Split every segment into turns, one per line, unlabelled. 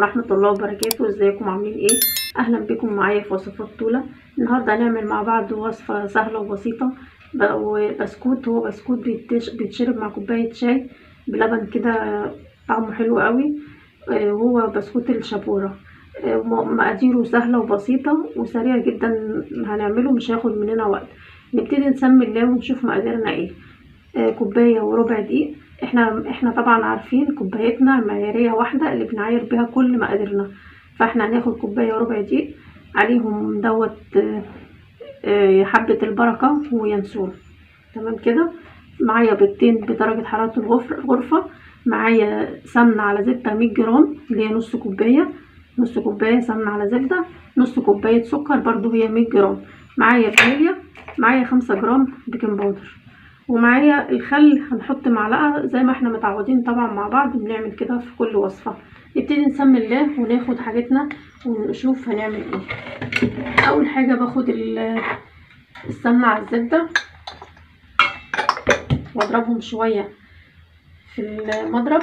ورحمة الله وبركاته. ازيكم عاملين ايه؟ اهلا بكم معايا في وصفات طولة. النهارده هنعمل مع بعض وصفة سهلة وبسيطة، وبسكوت. هو بسكوت بيتشرب مع كوباية شاي بلبن كده، طعمه حلو قوي. هو بسكوت الشابورة. مقاديره سهلة وبسيطة وسريعة جدا، هنعمله مش هياخد مننا وقت. نبتدي نسمي الله ونشوف مقاديرنا ايه. كوباية وربع دقيق. احنا طبعا عارفين كوبايتنا معيارية واحدة اللي بنعاير بيها كل مقاديرنا، فاحنا هناخد كوباية وربع دقيق، عليهم دوت حبة البركة ويانسون. تمام كده. معايا بيضتين بدرجة حرارة الغرفة. معايا سمنة على زبدة 100 جرام اللي هي نص كوباية سمنة على زبدة. نص كوباية سكر برضو هي 100 جرام. معايا فانيليا. معايا 5 جرام بيكنج باودر. ومعايا الخل، هنحط معلقة زي ما احنا متعودين طبعا مع بعض بنعمل كده في كل وصفة. نبتدي نسمي الله وناخد حاجتنا ونشوف هنعمل ايه. اول حاجة باخد السمنة على الزبدة واضربهم شوية في المضرب،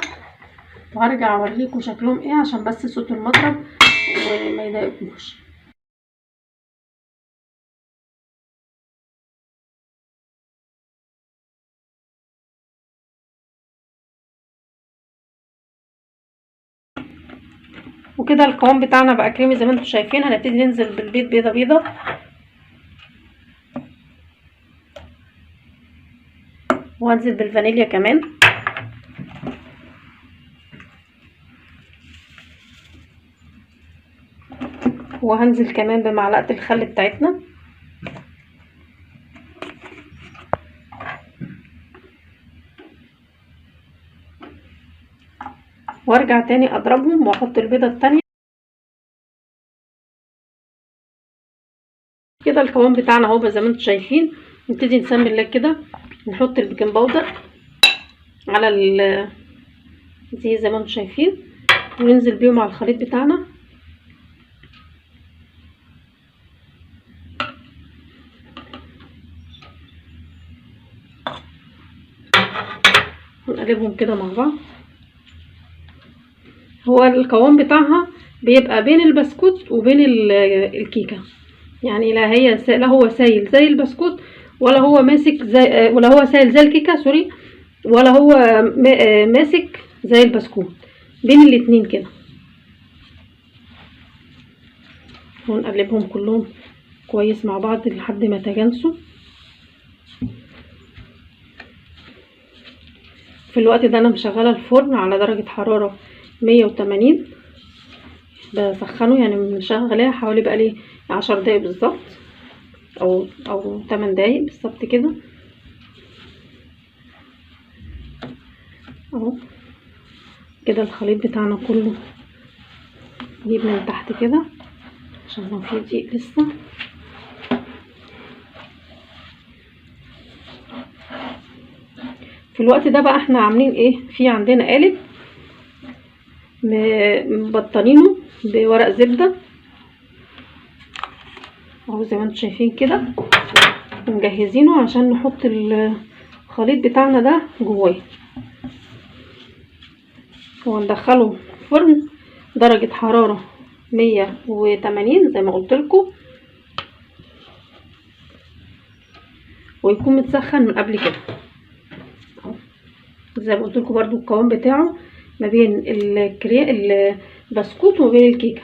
وهرجع اوريكم شكلهم ايه عشان بس صوت المضرب وما يضايقكمش. وكده القوام بتاعنا بقى كريمي زي ما انتم شايفين. هنبتدي ننزل بالبيض بيضه بيضه، وهنزل بالفانيليا كمان، وهنزل كمان بمعلقه الخل بتاعتنا، وارجع تاني اضربهم واحط البيضه التانية. كده القوام بتاعنا اهو زي ما انتم شايفين. نبتدي نسمي الله كده، نحط البيكنج باودر على زي ما انتم شايفين، وننزل بيهم على الخليط بتاعنا. ونقلبهم كده مع بعض. هو القوام بتاعها بيبقى بين البسكوت وبين الكيكه، يعني لا هو سايل زي البسكوت، ولا هو ماسك زي، ولا هو سايل زي الكيكه سوري، ولا هو ماسك زي البسكوت، بين الاتنين كده. ونقلبهم كلهم كويس مع بعض لحد ما يتجانسوا. في الوقت ده انا مشغله الفرن على درجه حراره 180، بسخنه يعني مشغلاه حوالي بقالي 10 دقايق بالظبط، او 8 دقايق بالظبط كده اهو. كده الخليط بتاعنا كله نجيب من تحت كده عشان لو في دقيق لسه. في الوقت ده بقى احنا عاملين ايه؟ في عندنا قالب مبطنينه بورق زبده اهو زي ما انتم شايفين كده، ومجهزينه عشان نحط الخليط بتاعنا ده جواه، وندخله فرن درجة حرارة 180 زي ما قلت لكم، ويكون متسخن من قبل كده زي ما قلت لكم. برضو القوام بتاعه ما بين البسكوت وما بين الكيكه.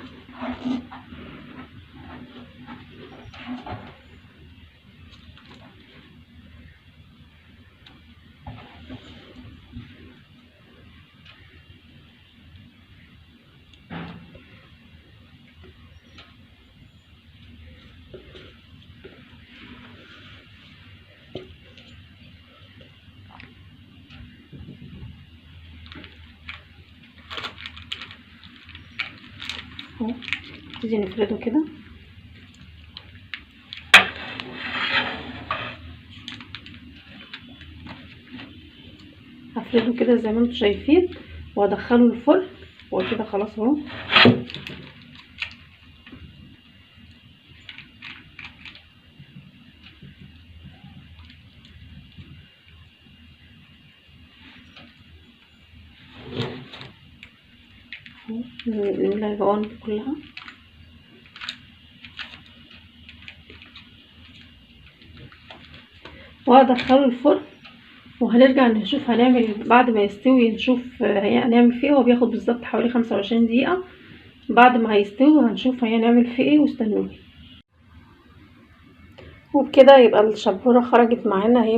اهو نبتدي نفرده كده. هفرده كده زي ما انتم شايفين وادخله الفرن، وكده خلاص اهو. نملى البوان كلها. وهدخله الفرن وهنرجع نشوف هنعمل بعد ما يستوي، نشوف هنعمل فيه. هو بياخد بالظبط حوالي 25 دقيقة. بعد ما هيستوي هنشوف هنعمل فيه ايه، واستنوني. وبكده يبقى الشابورة خرجت معانا اهي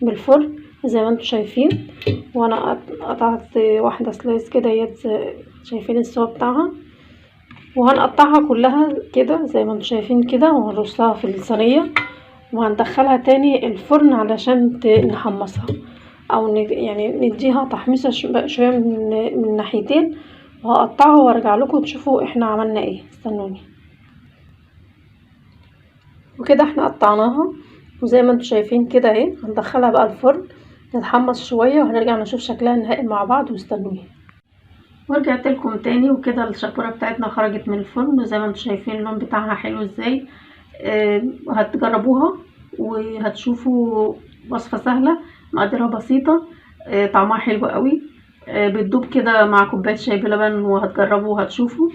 من الفرن زي ما انتم شايفين. وانا قطعت واحدة سلايس كده، شايفين السوا بتاعها. وهنقطعها كلها كده زي ما انتم شايفين كده، وهنرصها في الصينية، وهندخلها تاني الفرن علشان نحمصها، او يعني نديها تحميصة شوية من الناحيتين. وهقطعها وارجع لكم تشوفوا احنا عملنا ايه. استنوني. وكده احنا قطعناها وزي ما انتم شايفين كده اهي. هندخلها بقى الفرن تتحمص شويه، وهنرجع نشوف شكلها النهائي مع بعض. واستنوني. ورجعت لكم تاني. وكده الشابورة بتاعتنا خرجت من الفرن وزي ما انتم شايفين اللون بتاعها حلو ازاي. هتجربوها وهتشوفوا وصفه سهله، مقاديرها بسيطه، طعمها حلو قوي. بتدوب كده مع كوبايه شاي بلبن، وهتجربوا وهتشوفوا.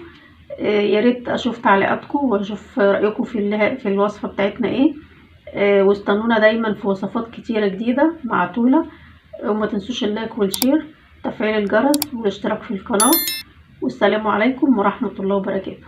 يا ريت اشوف تعليقاتكم واشوف رايكم في الوصفه بتاعتنا ايه. واستنونا دايما في وصفات كتيره جديده مع طوله. وما تنسوش اللايك والشير، تفعيل الجرس والاشتراك في القناه. والسلام عليكم ورحمه الله وبركاته.